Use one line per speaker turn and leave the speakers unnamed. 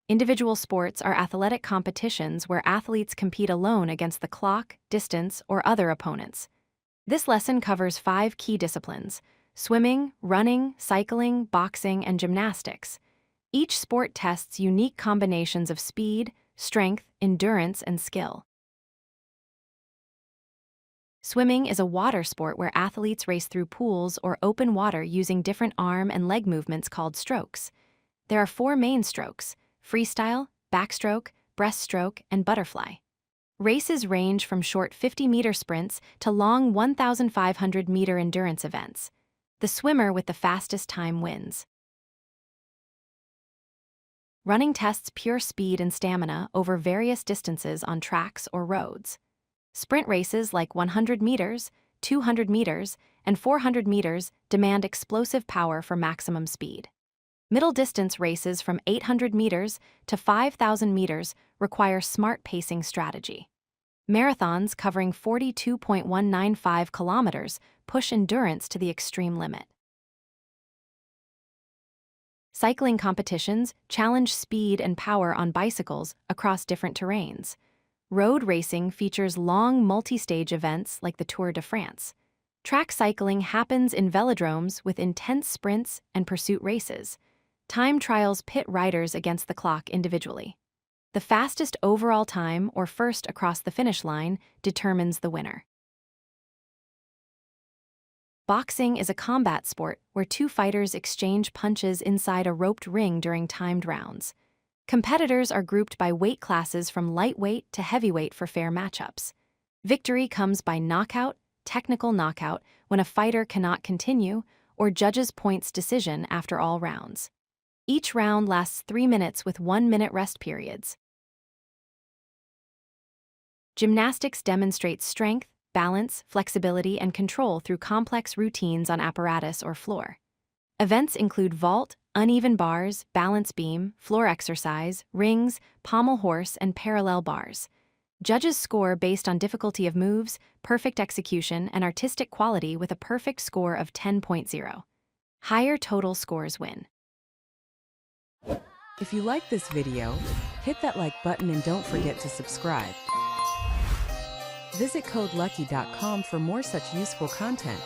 Individual sports are athletic competitions where athletes compete alone against the clock, distance, or other opponents. This lesson covers 5 key disciplines: swimming, running, cycling, boxing, and gymnastics. Each sport tests unique combinations of speed, strength, endurance, and skill. Swimming is a water sport where athletes race through pools or open water using different arm and leg movements called strokes. There are 4 main strokes: freestyle, backstroke, breaststroke, and butterfly. Races range from short 50-meter sprints to long 1,500-meter endurance events. The swimmer with the fastest time wins. Running tests pure speed and stamina over various distances on tracks or roads. Sprint races like 100 meters, 200 meters, and 400 meters demand explosive power for maximum speed. Middle distance races from 800 meters to 5,000 meters require smart pacing strategy. Marathons covering 42.195 kilometers push endurance to the extreme limit. Cycling competitions challenge speed and power on bicycles across different terrains. Road racing features long multi-stage events like the Tour de France. Track cycling happens in velodromes with intense sprints and pursuit races. Time trials pit riders against the clock individually. The fastest overall time, or first across the finish line, determines the winner. Boxing is a combat sport where 2 fighters exchange punches inside a roped ring during timed rounds. Competitors are grouped by weight classes from lightweight to heavyweight for fair matchups. Victory comes by knockout, technical knockout, when a fighter cannot continue, or judges' points decision after all rounds. Each round lasts 3 minutes with 1-minute rest periods. Gymnastics demonstrates strength, balance, flexibility, and control through complex routines on apparatus or floor. Events include vault, uneven bars, balance beam, floor exercise, rings, pommel horse, and parallel bars. Judges score based on difficulty of moves, perfect execution, and artistic quality with a perfect score of 10.0. Higher total scores win.
If you like this video, hit that like button and don't forget to subscribe. Visit codelucky.com for more such useful content.